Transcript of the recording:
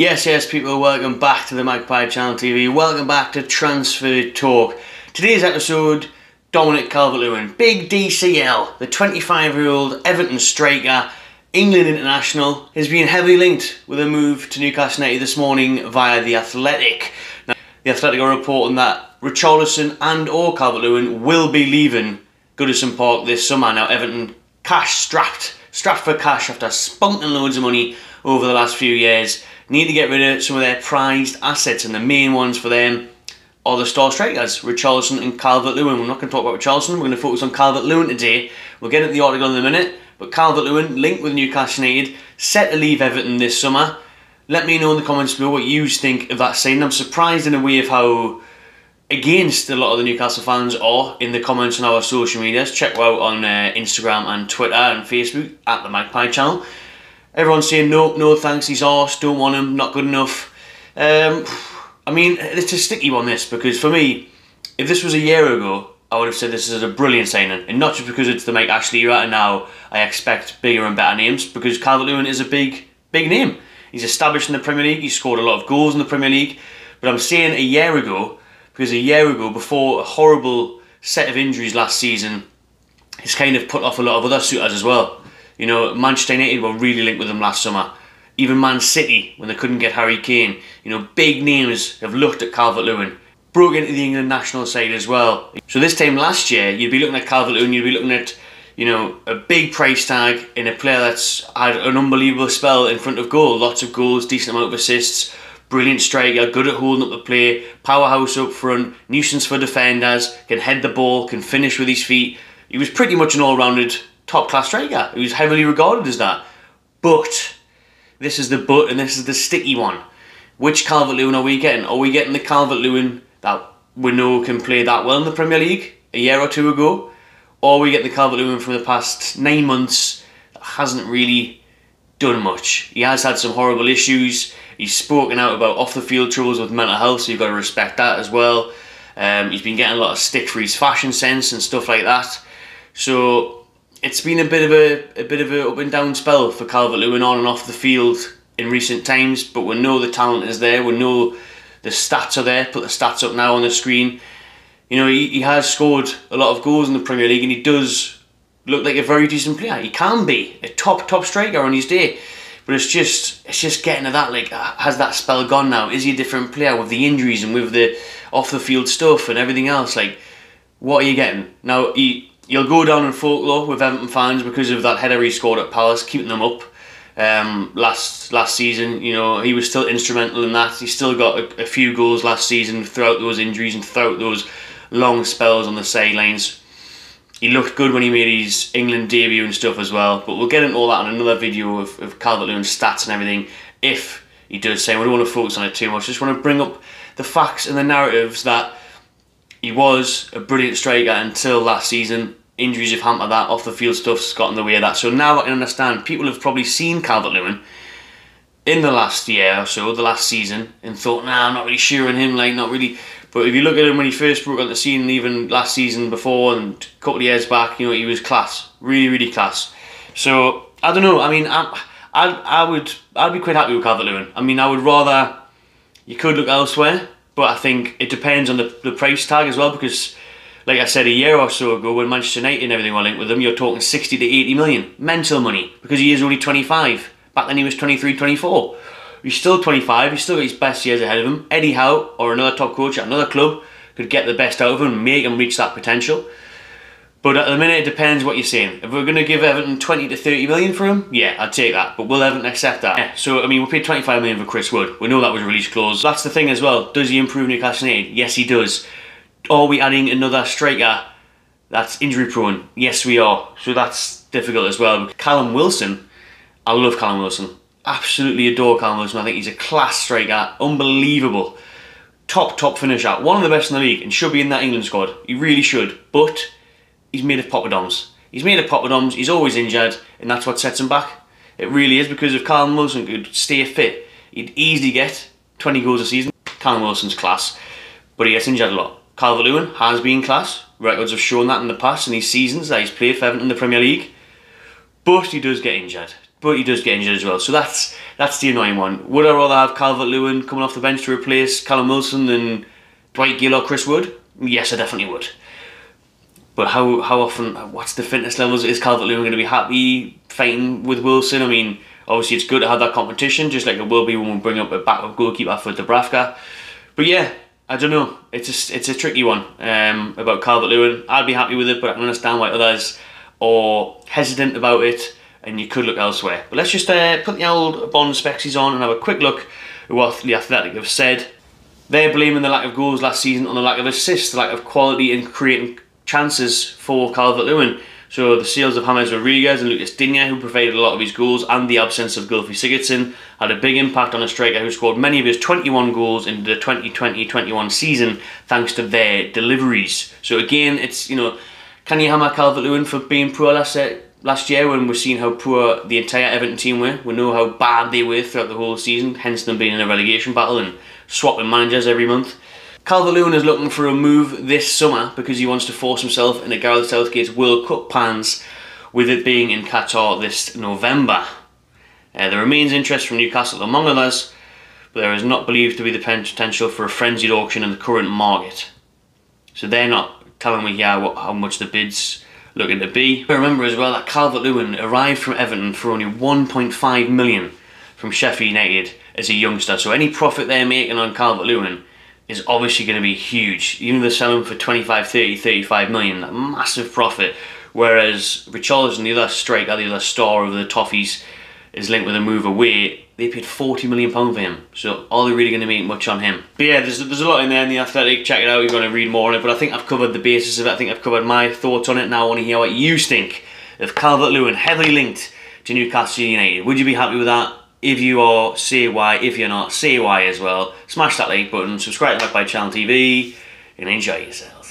Yes, people, welcome back to the Magpie Channel TV. Welcome back to Transfer Talk. Today's episode, Dominic Calvert-Lewin, big DCL, the 25-year-old Everton striker, England international, has been heavily linked with a move to Newcastle United this morning via The Athletic. Now, The Athletic are reporting that Richarlison and or Calvert-Lewin will be leaving Goodison Park this summer. Now, Everton strapped for cash after spunking loads of money over the last few years. Need to get rid of some of their prized assets, and the main ones for them are the star strikers, Richarlison and Calvert-Lewin. We're not going to talk about Richarlison, we're going to focus on Calvert-Lewin today. We'll get into the article in a minute, but Calvert-Lewin, linked with Newcastle United, set to leave Everton this summer. Let me know in the comments below what you think of that signing. I'm surprised in a way of how against a lot of the Newcastle fans are in the comments on our social medias. Check out on Instagram and Twitter and Facebook at the Magpie Channel. Everyone's saying no thanks, he's arse, don't want him, not good enough. I mean, it's a sticky one, this, because for me, if this was a year ago, I would have said this is a brilliant signing, and not just because it's the Mike Ashley era, and now I expect bigger and better names, because Calvert-Lewin is a big name. He's established in the Premier League, he's scored a lot of goals in the Premier League, but I'm saying a year ago, because a year ago, before a horrible set of injuries last season, he's kind of put off a lot of other suitors as well. You know, Manchester United were really linked with him last summer. Even Man City, when they couldn't get Harry Kane. You know, big names have looked at Calvert-Lewin. Broke into the England national side as well. So this time last year, you'd be looking at Calvert-Lewin, you'd be looking at, you know, a big price tag in a player that's had an unbelievable spell in front of goal. Lots of goals, decent amount of assists, brilliant striker, good at holding up the play, powerhouse up front, nuisance for defenders, can head the ball, can finish with his feet. He was pretty much an all-rounded top-class striker. He was heavily regarded as that. But, this is the but, and this is the sticky one. Which Calvert-Lewin are we getting? Are we getting the Calvert-Lewin that we know can play that well in the Premier League a year or two ago? Or are we getting the Calvert-Lewin from the past 9 months that hasn't really done much? He has had some horrible issues. He's spoken out about off-the-field troubles with mental health, so you've got to respect that as well. He's been getting a lot of stick for his fashion sense and stuff like that. So it's been a bit of a up and down spell for Calvert-Lewin on and off the field in recent times, but we know the talent is there, we know the stats are there. Put the stats up now on the screen. You know, he has scored a lot of goals in the Premier League, and he does look like a very decent player. He can be a top striker on his day, but it's just getting to that, like, has that spell gone now? Is he a different player with the injuries and with the off the field stuff and everything else? Like, what are you getting now? He'll go down in folklore with Everton fans because of that header he scored at Palace, keeping them up last season. You know, he was still instrumental in that. He still got a few goals last season throughout those injuries and throughout those long spells on the sidelines. He looked good when he made his England debut and stuff as well, but we'll get into all that in another video of Calvert-Lewin's stats and everything, if he does say. We don't want to focus on it too much, just want to bring up the facts and the narratives that he was a brilliant striker until last season. Injuries have hampered that, off the field stuff's got in the way of that. So now I can understand, people have probably seen Calvert-Lewin in the last year or so, the last season, and thought, nah, I'm not really sure on him, like, not really. But if you look at him when he first broke on the scene, even last season before and a couple of years back, you know, he was class, really class. So I don't know. I mean, I'd be quite happy with Calvert-Lewin. I mean, I would rather, you could look elsewhere, but I think it depends on the price tag as well, because, like I said, a year or so ago, when Manchester United and everything were linked with him, you're talking 60 to 80 million. Mental money, because he is only 25. Back then he was 23, 24. He's still 25, he's still got his best years ahead of him. Eddie Howe, or another top coach at another club, could get the best out of him and make him reach that potential. But at the minute, it depends what you're saying. If we're going to give Everton 20 to 30 million for him, yeah, I'd take that. But will Everton accept that? Yeah. So, I mean, we paid 25 million for Chris Wood. We know that was a release clause. That's the thing as well. Does he improve Newcastle United? Yes, he does. Are we adding another striker that's injury prone? Yes, we are. So that's difficult as well. Callum Wilson, I love Callum Wilson. Absolutely adore Callum Wilson. I think he's a class striker. Unbelievable. Top finisher. One of the best in the league, and should be in that England squad. He really should. But he's made of poppadoms. He's made of poppadoms. He's always injured, and that's what sets him back. It really is, because if Callum Wilson could stay fit, he'd easily get 20 goals a season. Callum Wilson's class, but he gets injured a lot. Calvert-Lewin has been class. Records have shown that in the past in these seasons that he's played for Everton in the Premier League. But he does get injured. but he does get injured as well. So that's the annoying one. Would I rather have Calvert-Lewin coming off the bench to replace Callum Wilson than Dwight Gill or Chris Wood? Yes, I definitely would. But how often, what's the fitness levels? Is Calvert-Lewin going to be happy fighting with Wilson? I mean, obviously it's good to have that competition, just like it will be when we bring up a backup goalkeeper for Dubravka. But yeah, I don't know. It's a tricky one about Calvert-Lewin. I'd be happy with it, but I can understand why others are hesitant about it, and you could look elsewhere. But let's just put the old Bond spexies on and have a quick look at what the Athletic have said. They're blaming the lack of goals last season on the lack of assists, the lack of quality in creating chances for Calvert-Lewin. So the sales of James Rodriguez and Lucas Digne, who provided a lot of his goals, and the absence of Gylfi Sigurdsson had a big impact on a striker who scored many of his 21 goals in the 2020-21 season thanks to their deliveries. So again, it's, you know, can you hammer Calvert-Lewin for being poor last year when we're seeing how poor the entire Everton team were? We know how bad they were throughout the whole season, hence them being in a relegation battle and swapping managers every month. Calvert-Lewin is looking for a move this summer because he wants to force himself into Gareth Southgate's World Cup plans, with it being in Qatar this November. There remains interest from Newcastle among others, but there is not believed to be the potential for a frenzied auction in the current market. So they're not telling me here how much the bid's looking to be. But remember as well that Calvert-Lewin arrived from Everton for only 1.5 million from Sheffield United as a youngster. So any profit they're making on Calvert-Lewin is obviously going to be huge. Even if they sell him for 25, 30, 35 million, that massive profit. Whereas Richarlison, the other striker, the other star of the Toffees, is linked with a move away. They paid £40 million for him. So are they really going to make much on him? But yeah, there's a lot in there in the Athletic. Check it out, you're going to read more on it. But I think I've covered the basis of it. I think I've covered my thoughts on it. Now I want to hear what you think of Calvert-Lewin heavily linked to Newcastle United. Would you be happy with that? If you are, say why. If you're not, say why as well. Smash that like button, subscribe to my channel TV, and enjoy yourselves.